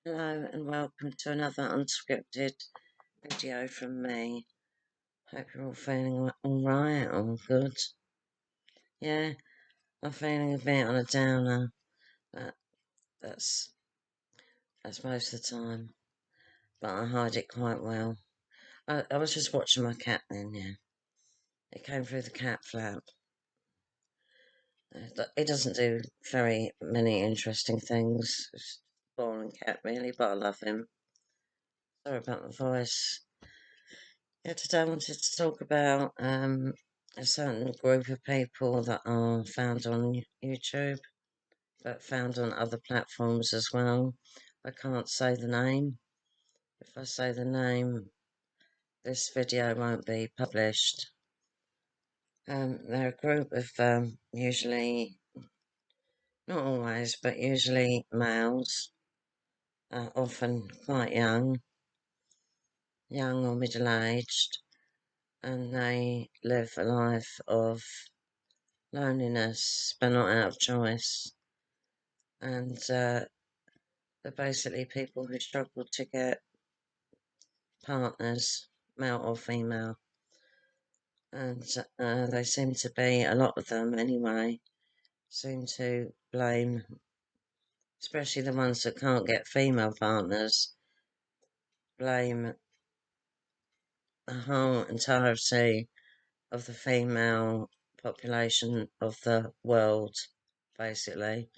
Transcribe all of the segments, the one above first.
Hello and welcome to another unscripted video from me. Hope you're all feeling alright, all good. Yeah, I'm feeling a bit on a downer, but that's most of the time. But I hide it quite well. I was just watching my cat then, yeah. It came through the cat flap. It doesn't do very many interesting things. It's a boring cat really, but I love him. Sorry about my voice. Yeah, today I wanted to talk about a certain group of people that are found on YouTube, but found on other platforms as well. I can't say the name. If I say the name, this video won't be published. They're a group of usually, not always, but usually males, often quite young or middle-aged, and they live a life of loneliness, but not out of choice. And they're basically people who struggle to get partners, male or female. And they seem to be, a lot of them anyway, seem to blame, especially the ones that can't get female partners, blame the whole entirety of the female population of the world, basically.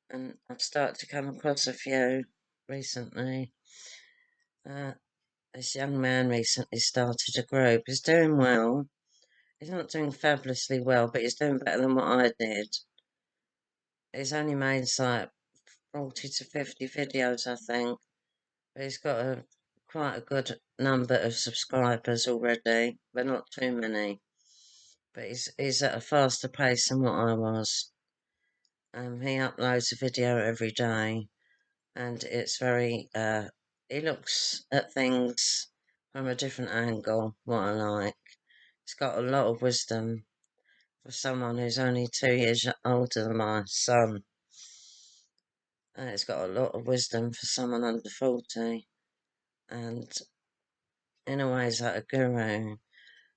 And I've started to come across a few recently. This young man recently started a group. He's doing well. He's not doing fabulously well, but he's doing better than what I did. He's only made like 40 to 50 videos, I think. But he's got quite a good number of subscribers already, but not too many. But he's at a faster pace than what I was. He uploads a video every day, and it's very, he looks at things from a different angle, what I like. He's got a lot of wisdom for someone who's only 2 years older than my son. He's got a lot of wisdom for someone under 40. And in a way, he's like a guru.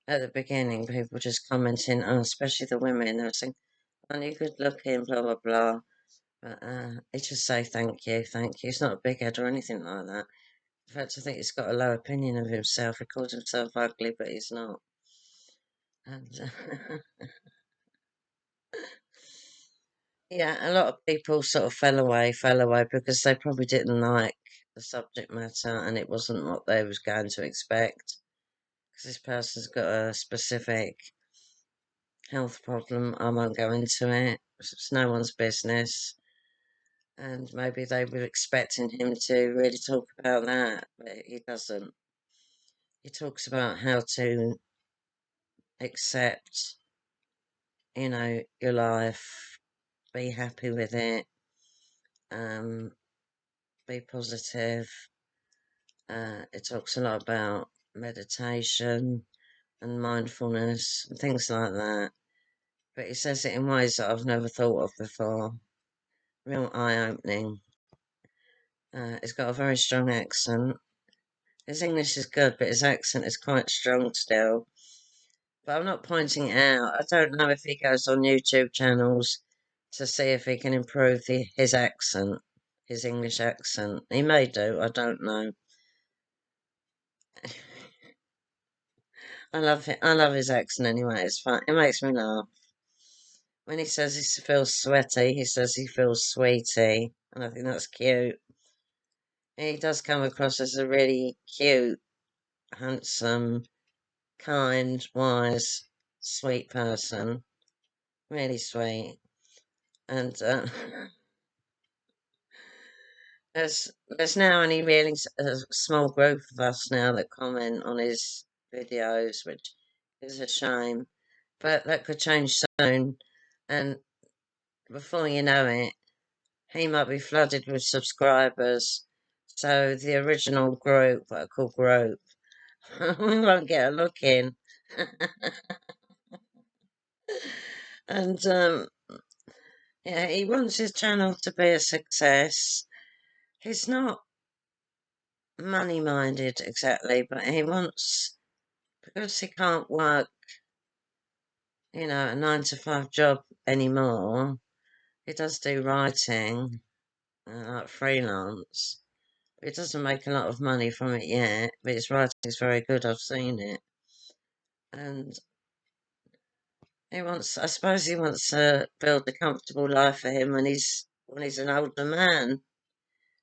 At the beginning, people just commenting, especially the women, they were saying, aren't you good looking, blah, blah, blah. But he just say thank you, thank you. He's not a big head or anything like that. In fact, I think he's got a low opinion of himself. He calls himself ugly, but he's not. And yeah, a lot of people sort of fell away because they probably didn't like the subject matter and it wasn't what they was going to expect. Because this person's got a specific health problem. I won't go into it. It's no one's business. And maybe they were expecting him to really talk about that, but he doesn't. He talks about how to accept, your life, be happy with it, be positive. It talks a lot about meditation and mindfulness and things like that. But he says it in ways that I've never thought of before. Real eye-opening. He's got a very strong accent. His English is good, but his accent is quite strong still. But I'm not pointing it out. I don't know if he goes on YouTube channels to see if he can improve his accent, his English accent. He may do, I don't know. I love it. I love his accent anyway. It's fun. It makes me laugh. When he says he feels sweaty, he says he feels sweetie, and I think that's cute. He does come across as a really cute, handsome, kind, wise, sweet person. Really sweet. And there's now only really a small group of us now that comment on his videos, which is a shame. But that could change soon, and before you know it, he might be flooded with subscribers. So the original group, what I call group, we won't get a look in. And yeah, he wants his channel to be a success. he's not money-minded exactly, but he wants, because he can't work, a 9-to-5 job anymore, he does do writing, like freelance. He doesn't make a lot of money from it yet, but his writing's very good, I've seen it. And I suppose he wants to build a comfortable life for him when he's an older man,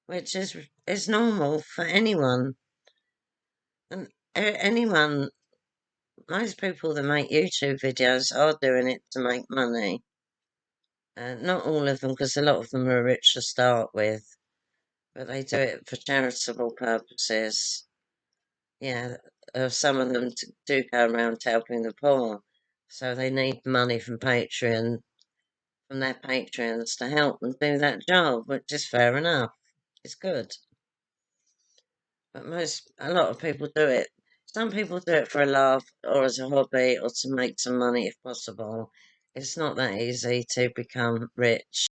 which is normal for anyone. And anyone, most people that make YouTube videos are doing it to make money. Not all of them, because a lot of them are rich to start with, but they do it for charitable purposes. Yeah, some of them do go around helping the poor, so they need money from their patrons to help them do that job, which is fair enough. It's good. But a lot of people do it. Some people do it for a laugh or as a hobby or to make some money if possible. It's not that easy to become rich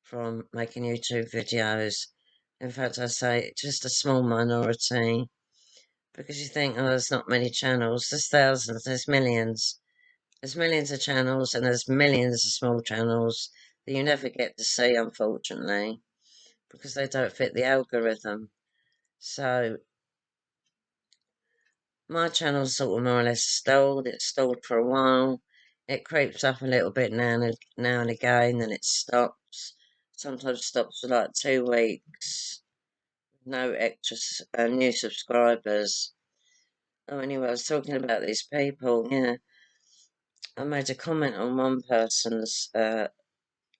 from making YouTube videos. In fact, I say just a small minority, because you think, oh, there's not many channels. There's thousands, there's millions. There's millions of channels and there's millions of small channels that you never get to see, unfortunately, because they don't fit the algorithm. So my channel's sort of more or less stalled. It's stalled for a while. It creeps up a little bit now and again, then it stops. Sometimes stops for like 2 weeks. No extra new subscribers. Oh, anyway, I was talking about these people. Yeah, I made a comment on one person's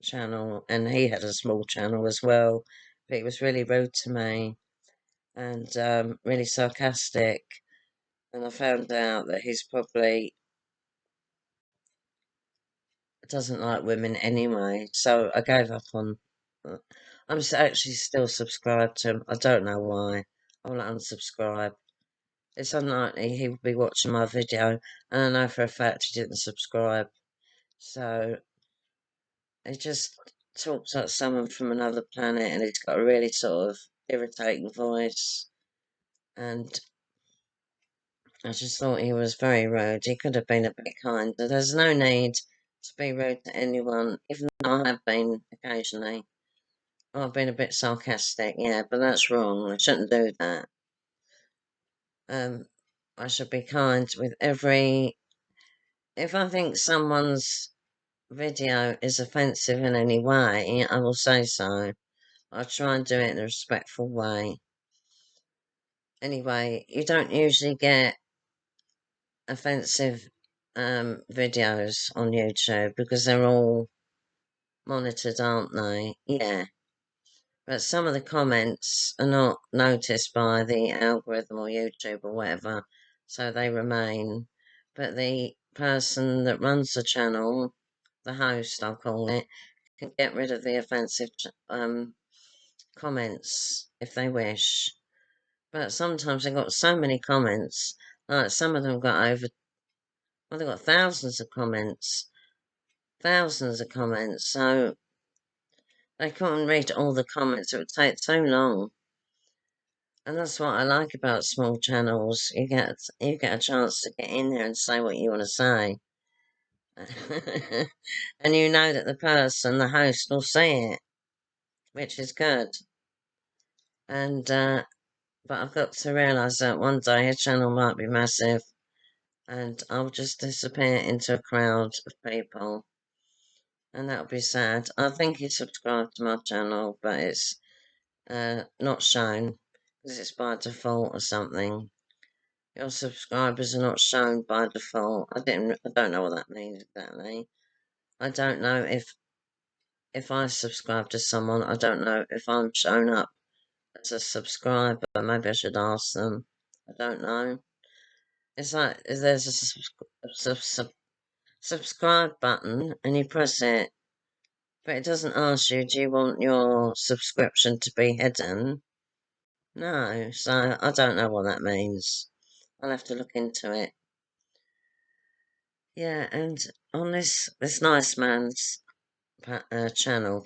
channel, and he had a small channel as well, but he was really rude to me and really sarcastic. And I found out that he's probably doesn't like women anyway, so I gave up on. I'm actually still subscribed to him. I don't know why. I will unsubscribe. It's unlikely he would be watching my video, and I know for a fact he didn't subscribe. So he just talks like someone from another planet, and he's got a really sort of irritating voice. And I just thought he was very rude. He could have been a bit kinder. There's no need to be rude to anyone, even though I have been occasionally. I've been a bit sarcastic, yeah, but that's wrong. I shouldn't do that. I should be kind with every. If I think someone's video is offensive in any way, I will say so. I try and do it in a respectful way. Anyway, you don't usually get offensive videos on YouTube because they're all monitored, aren't they? Yeah. But some of the comments are not noticed by the algorithm or YouTube or whatever, so they remain. But the person that runs the channel, the host, I'll call it, can get rid of the offensive comments if they wish. But sometimes they've got so many comments, like some of them got they've got thousands of comments, so they can't read all the comments. It would take so long. And that's what I like about small channels. You get a chance to get in there and say what you want to say. And you know that the host, will see it, which is good. And but I've got to realise that one day a channel might be massive, and I'll just disappear into a crowd of people, and that'll be sad. I think he subscribed to my channel, but it's not shown because it's by default or something. Your subscribers are not shown by default. I don't know what that means exactly. I don't know if I subscribe to someone. I don't know if I'm shown up as a subscriber. Maybe I should ask them. I don't know. It's like there's a subscribe button and you press it, but it doesn't ask you, do you want your subscription to be hidden? No, so I don't know what that means. I'll have to look into it. Yeah, and on this nice man's channel,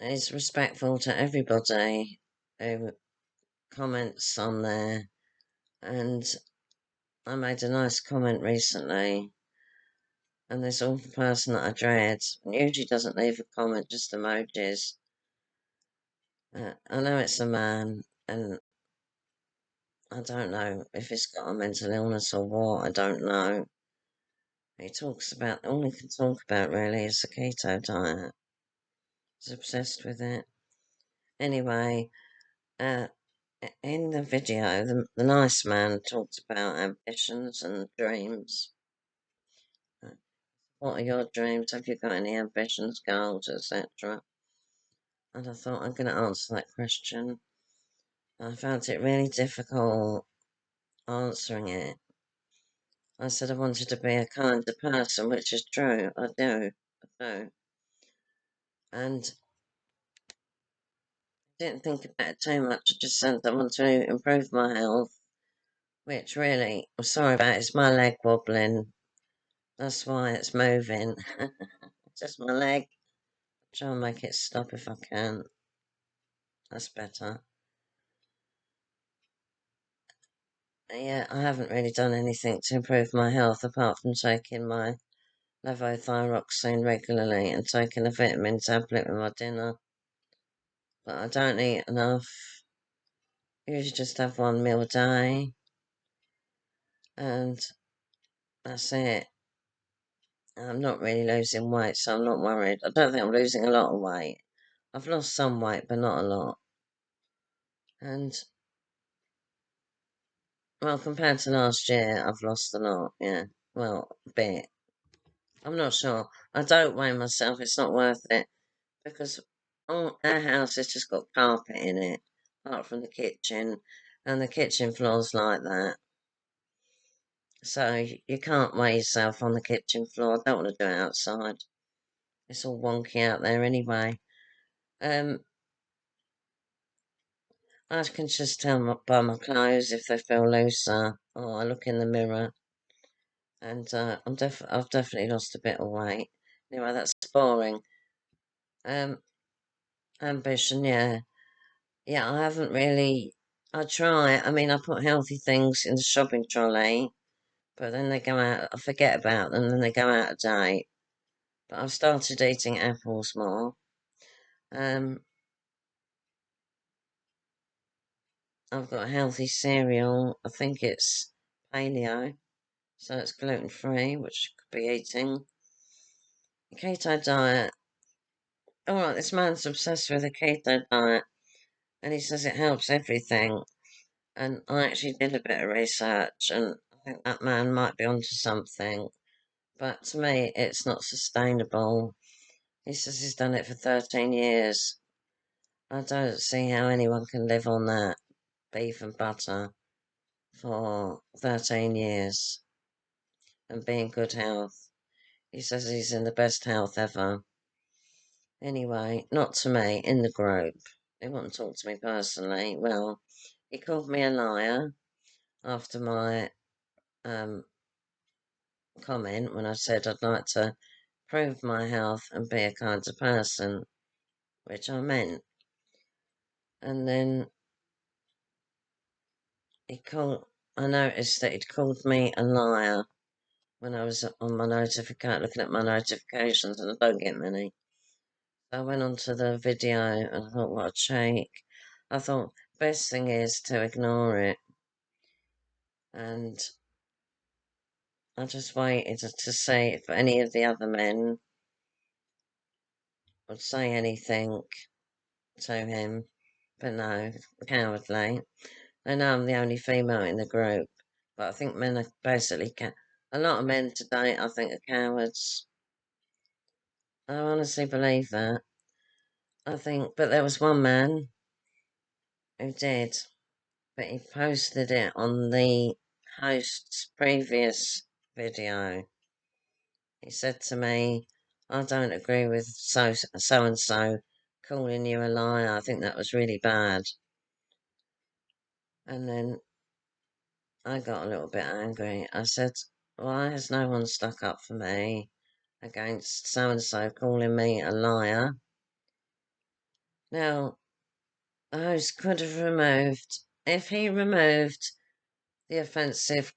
He's respectful to everybody who comments on there, and I made a nice comment recently, and this awful person that I dread usually doesn't leave a comment, just emojis. I know it's a man, and I don't know if he's got a mental illness or what, I don't know. He talks about, all he can talk about really is the keto diet. He's obsessed with it. Anyway, in the video, the nice man talked about ambitions and dreams. What are your dreams? Have you got any ambitions, goals, etc.? And I thought, I'm going to answer that question. I found it really difficult answering it. I said I wanted to be a kinder person, which is true. I do. And didn't think about it too much. I just said I want to improve my health, which really, I'm sorry about, it's my leg wobbling. That's why it's moving. Just my leg. Try and make it stop if I can. That's better. Yeah, I haven't really done anything to improve my health apart from taking my levothyroxine regularly and taking a vitamin tablet with my dinner. But I don't eat enough. Usually just have one meal a day. And that's it. I'm not really losing weight, so I'm not worried. I don't think I'm losing a lot of weight. I've lost some weight, but not a lot. And, well, compared to last year, I've lost a lot, yeah. Well, a bit. I'm not sure. I don't weigh myself, it's not worth it. Because our house has just got carpet in it, apart from the kitchen. And the kitchen floor's like that. So you can't weigh yourself on the kitchen floor. I don't want to do it outside. It's all wonky out there anyway. I can just tell by my clothes if they feel looser, or I look in the mirror, and I've definitely lost a bit of weight. Anyway, that's boring. Um, Ambition, yeah, yeah. I haven't really. I try. I mean, I put healthy things in the shopping trolley, but then they go out. I forget about them, and they go out of date. But I've started eating apples more. Um, I've got a healthy cereal. I think it's paleo, so it's gluten free, which I could be eating. Keto diet. Alright, this man's obsessed with the keto diet, and he says it helps everything. And I actually did a bit of research, and I think that man might be onto something. But to me, it's not sustainable. He says he's done it for 13 years. I don't see how anyone can live on that beef and butter for 13 years and be in good health. He says he's in the best health ever. Anyway, not to me, in the group. They wouldn't talk to me personally. Well, he called me a liar after my comment when I said I'd like to prove my health and be a kinder person, which I meant. And then I noticed that he'd called me a liar when I was on my looking at my notifications, and I don't get many. I went onto the video and I thought, what a cheek. I thought, best thing is to ignore it. And I just waited to see if any of the other men would say anything to him. But no, cowardly. I know I'm the only female in the group, but I think men are basically a lot of men today, I think, are cowards. I honestly believe that. But there was one man who did, but he posted it on the host's previous video. He said to me, I don't agree with so and so calling you a liar. I think that was really bad. And then I got a little bit angry. I said, why has no one stuck up for me against so and so calling me a liar? Now, the host could have removed, if he removed the offensive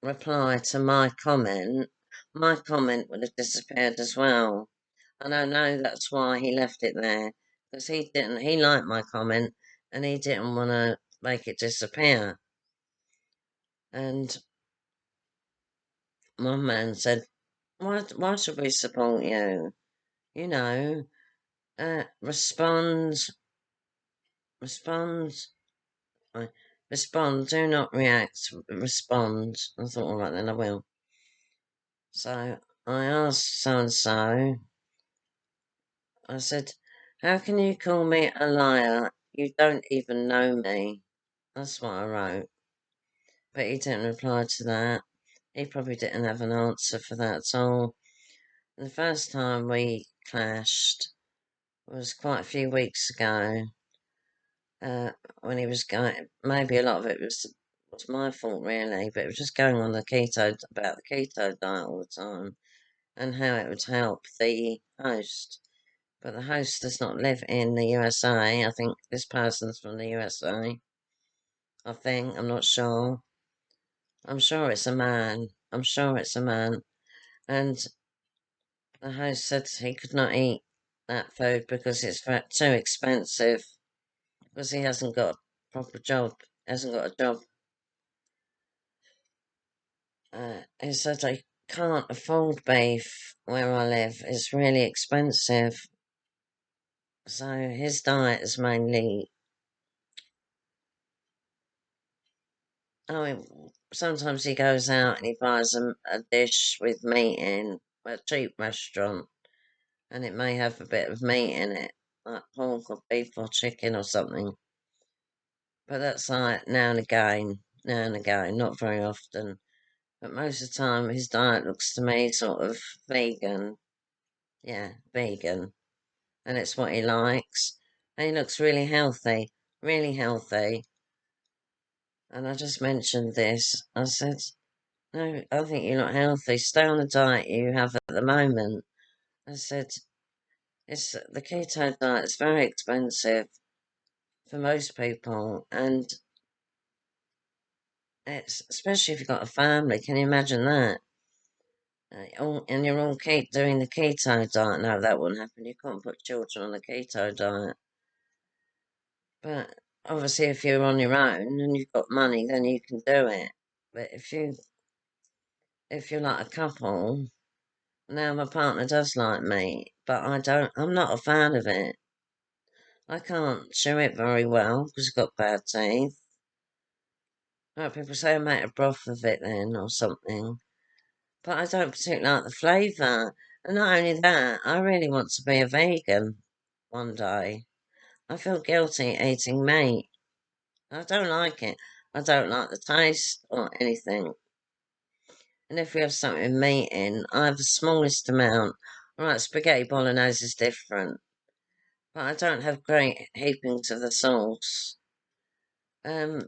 reply to my comment would have disappeared as well. And I know that's why he left it there, because he liked my comment and he didn't want to make it disappear. And my man said, why should we support you? You know, respond, respond, respond, do not react, respond. I thought, all right, then I will. So I asked so-and-so, I said, how can you call me a liar? You don't even know me. That's what I wrote. But he didn't reply to that. He probably didn't have an answer for that at all. And the first time we clashed was quite a few weeks ago. When he was going, maybe a lot of it was my fault really, but it was just going on about the keto diet all the time and how it would help the host. But the host does not live in the USA. I think this person's from the USA. I think, I'm not sure. I'm sure it's a man. I'm sure it's a man. And the host said he could not eat that food because it's too expensive. Because he hasn't got a proper job. Hasn't got a job. He said I can't afford beef where I live. It's really expensive. So his diet is mainly. I mean, sometimes he goes out and he buys a dish with meat in a cheap restaurant, and it may have a bit of meat in it, like pork or beef or chicken or something. But that's like now and again, not very often. But most of the time, his diet looks to me sort of vegan. Yeah, vegan. And it's what he likes. And he looks really healthy, really healthy. And I just mentioned this. I said, no, I think you're not healthy. Stay on the diet you have at the moment. I said, it's the keto diet is very expensive for most people, and it's especially if you've got a family. Can you imagine that? And you're all keep doing the keto diet. No, that wouldn't happen. You can't put children on the keto diet. But obviously, if you're on your own and you've got money, then you can do it. But if you're like a couple, now my partner does like me, but I don't. I'm not a fan of it. I can't chew it very well because I've got bad teeth. Like people say I make a broth of it then or something. But I don't particularly like the flavour. And not only that, I really want to be a vegan one day. I feel guilty eating meat. I don't like it. I don't like the taste or anything. And if we have something with meat in, I have the smallest amount. Right, spaghetti bolognese is different. But I don't have great heapings of the sauce. Um,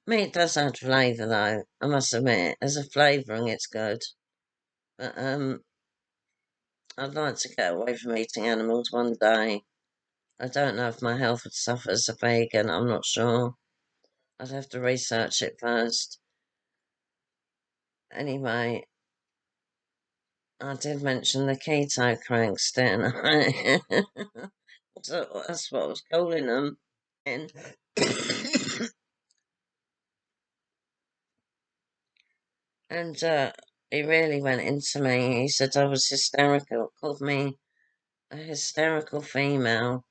Meat does add flavour though, I must admit. As a flavouring, it's good. But I'd like to get away from eating animals one day. I don't know if my health would suffer as a vegan, I'm not sure. I'd have to research it first. Anyway, I did mention the keto cranks, didn't I? So that's what I was calling them. And, and he really went into me. He said I was hysterical, called me a hysterical female.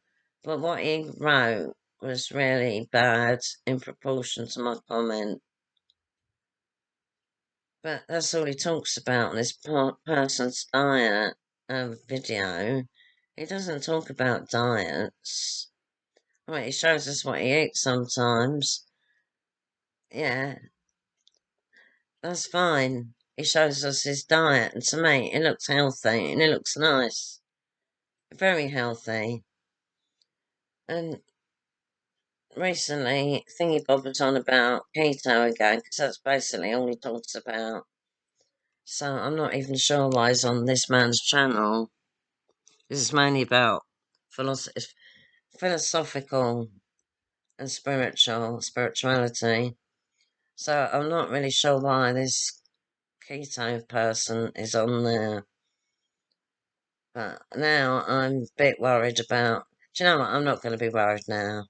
But what he wrote was really bad in proportion to my comment. But that's all he talks about in this person's diet video. He doesn't talk about diets. Well, he shows us what he eats sometimes. Yeah, that's fine. He shows us his diet, and to me, it looks healthy and it looks nice. Very healthy. And recently, Thingy Bob was on about keto again, because that's basically all he talks about. So I'm not even sure why he's on this man's channel. This is mainly about philosophical and spirituality. So I'm not really sure why this keto person is on there. But now I'm a bit worried about. Do you know what? I'm not going to be worried now.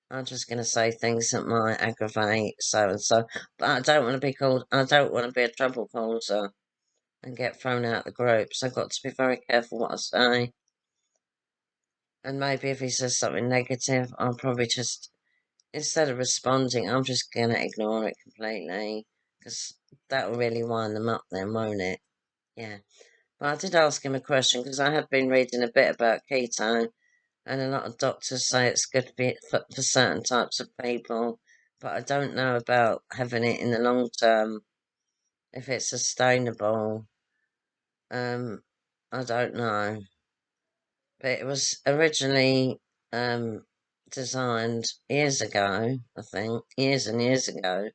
I'm just going to say things that might aggravate so and so. But I don't want to be called. I don't want to be a trouble causer and get thrown out the group. So I've got to be very careful what I say. And maybe if he says something negative, I'll probably just, instead of responding, I'm just going to ignore it completely. Because that'll really wind them up then, won't it? Yeah. But I did ask him a question because I have been reading a bit about keto, and a lot of doctors say it's good for certain types of people. But I don't know about having it in the long term, if it's sustainable. I don't know. But it was originally um, designed years ago, I think, years and years ago,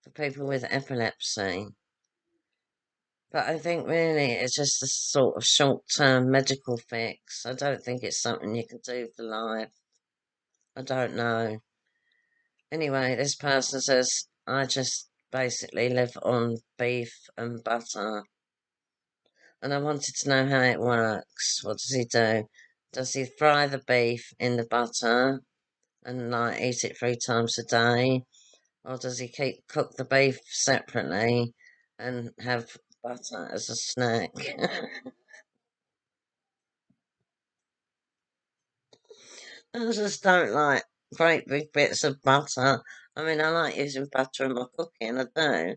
for people with epilepsy. But I think really it's just a sort of short term medical fix. I don't think it's something you can do for life. I don't know. Anyway, this person says, I just basically live on beef and butter. And I wanted to know how it works. What does he do? Does he fry the beef in the butter and like eat it 3 times a day? Or does he cook the beef separately and have butter as a snack? I just don't like great big bits of butter. I mean, I like using butter in my cooking, I do.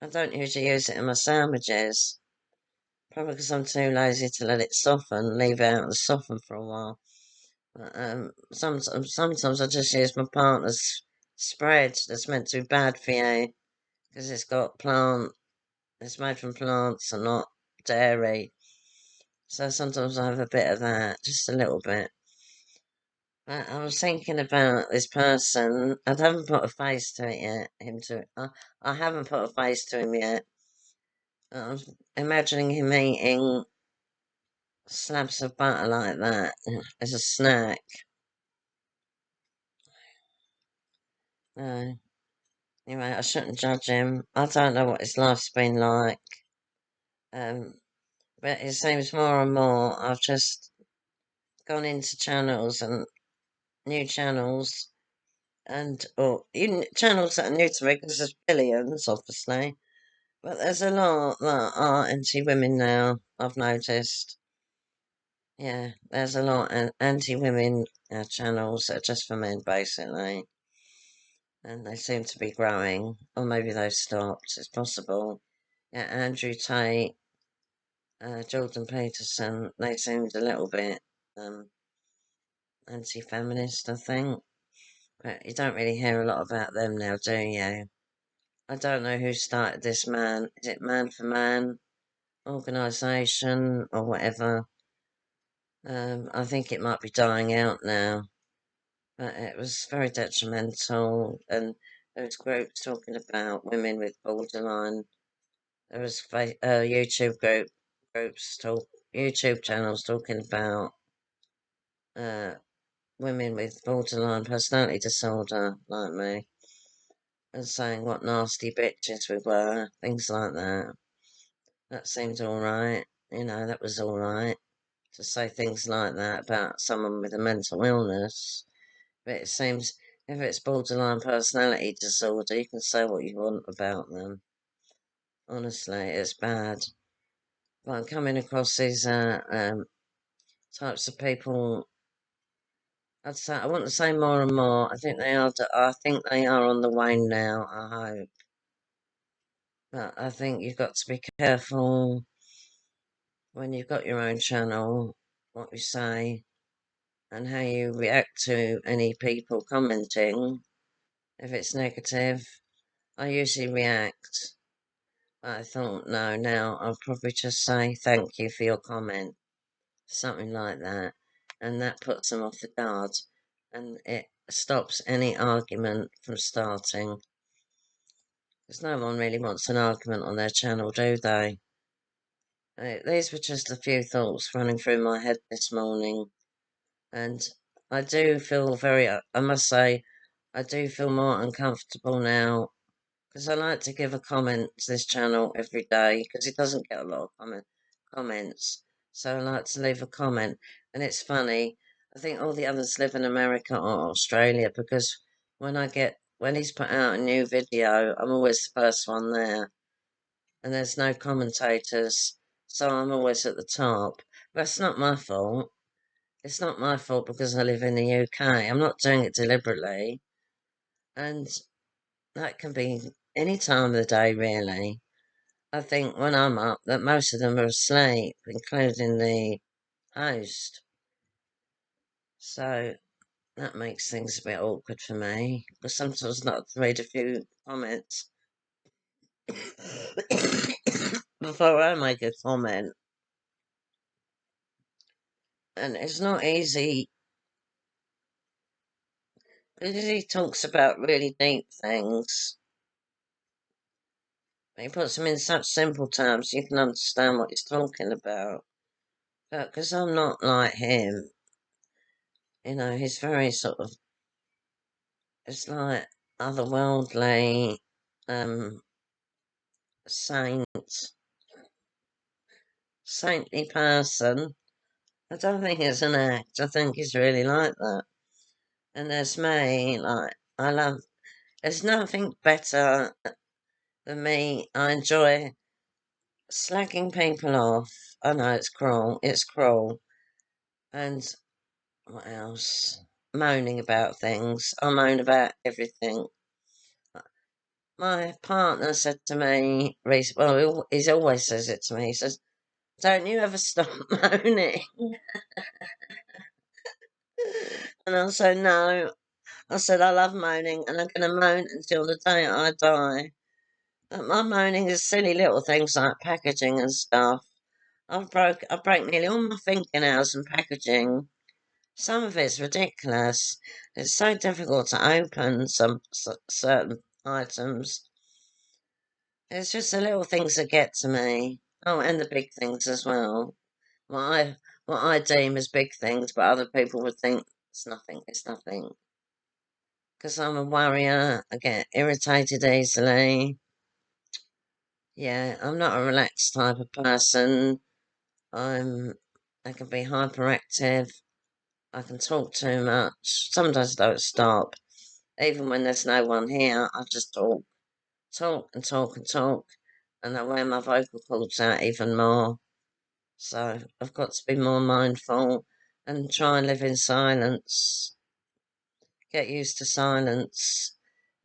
I don't usually use it in my sandwiches. Probably because I'm too lazy to let it soften, leave it out and soften for a while. But sometimes I just use my partner's spread that's meant to be bad for you because it's made from plants and not dairy. So sometimes I have a bit of that, just a little bit. But I was thinking about this person. I haven't put a face to it yet. I haven't put a face to him yet. I was imagining him eating slabs of butter like that as a snack. No. Anyway, I shouldn't judge him. I don't know what his life's been like. Um, but it seems more and more I've just gone into channels and new channels or even channels that are new to me because there's billions, obviously. But there's a lot that are anti-women now, I've noticed. Yeah, there's a lot of anti-women channels that are just for men, basically. And they seem to be growing. Or maybe they've stopped, it's possible. Yeah, Andrew Tate, Jordan Peterson, they seemed a little bit um, anti-feminist, I think. But you don't really hear a lot about them now, do you? I don't know who started this man. Is it Man for Man organisation or whatever? I think it might be dying out now, but it was very detrimental. And there was groups talking about women with borderline. There was YouTube channels talking about uh, women with borderline personality disorder, like me, and saying what nasty bitches we were, things like that. That seemed all right. That was all right to say things like that about someone with a mental illness. But it seems if it's borderline personality disorder, you can say what you want about them. Honestly, it's bad. But I'm coming across these types of people. I want to say more and more. I think they are. I think they are on the wane now. I hope, but I think you've got to be careful when you've got your own channel, what you say, and how you react to any people commenting. If it's negative, I usually react. I thought, no, now I'll probably just say thank you for your comment, something like that, and that puts them off the guard, and it stops any argument from starting. Because no one really wants an argument on their channel, do they? These were just a few thoughts running through my head this morning, and I do feel I must say, I do feel more uncomfortable now because I like to give a comment to this channel every day because it doesn't get a lot of comments. So I like to leave a comment, and it's funny. I think all the others live in America or Australia because when he's put out a new video, I'm always the first one there, and there's no commentators, so I'm always at the top. That's not my fault. It's not my fault because I live in the UK. I'm not doing it deliberately, and that can be any time of the day, really. I think when I'm up that most of them are asleep, including the host. So that makes things a bit awkward for me, because sometimes not to read a few comments before I make a comment. And it's not easy, because he talks about really deep things. He puts them in such simple terms you can understand what he's talking about. But because I'm not like him, he's very sort of, it's like otherworldly, saint, saintly person. I don't think it's an act. I think he's really like that. And there's me, like, there's nothing better than me. I enjoy slagging people off. I know it's cruel. It's cruel. And what else? Moaning about things. I moan about everything. My partner said to me recently, well, he always says it to me. He says, "Don't you ever stop moaning?" And I said, "No." I said, "I love moaning, and I'm going to moan until the day I die." But my moaning is silly little things like packaging and stuff. I break nearly all my fingernails and packaging. Some of it's ridiculous. It's so difficult to open some certain items. It's just the little things that get to me. Oh, and the big things as well. What I deem as big things, but other people would think it's nothing. It's nothing. Because I'm a worrier. I get irritated easily. Yeah, I'm not a relaxed type of person. I can be hyperactive. I can talk too much. Sometimes I don't stop. Even when there's no one here, I just talk and talk and talk. And I wear my vocal cords out even more. So I've got to be more mindful and try and live in silence. Get used to silence.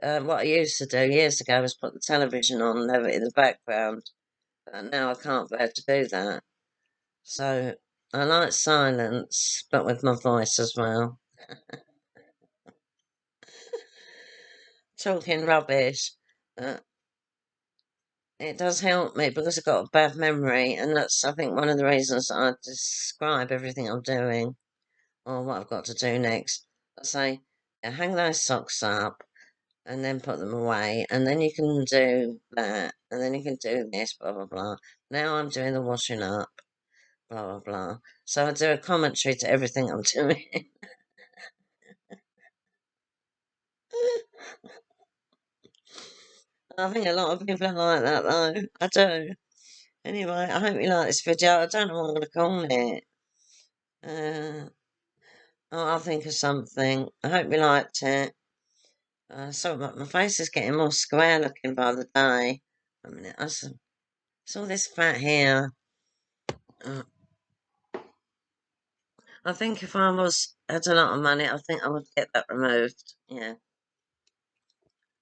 What I used to do years ago was put the television on and have it in the background. But now I can't bear to do that. So I like silence, but with my voice as well. Talking rubbish. Uh, it does help me because I've got a bad memory, and that's, I think, one of the reasons I describe everything I'm doing or what I've got to do next. I say, "Yeah, hang those socks up and then put them away, and then you can do that, and then you can do this, blah, blah, blah. Now I'm doing the washing up, blah, blah, blah." So I do a commentary to everything I'm doing. I think a lot of people are like that, though. I do. Anyway, I hope you like this video. I don't know what I'm going to call it. Uh, I'll think of something. I hope you liked it. So my face is getting more square looking by the day. I mean, I saw this fat here. Uh, I think if I had a lot of money, I think I would get that removed. Yeah,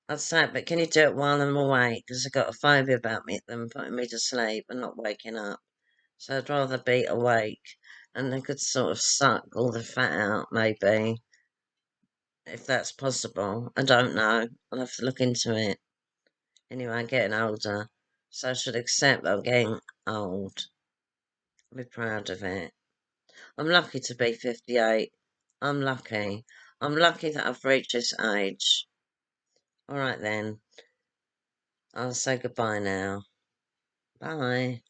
I'd say it, but can you do it while I'm awake? Because I've got a phobia about them putting me to sleep and not waking up. So I'd rather be awake, and they could sort of suck all the fat out, maybe, if that's possible. I don't know. I'll have to look into it. Anyway, I'm getting older, so I should accept that I'm getting old. Be proud of it. I'm lucky to be 58. I'm lucky. I'm lucky that I've reached this age. All right then. I'll say goodbye now. Bye.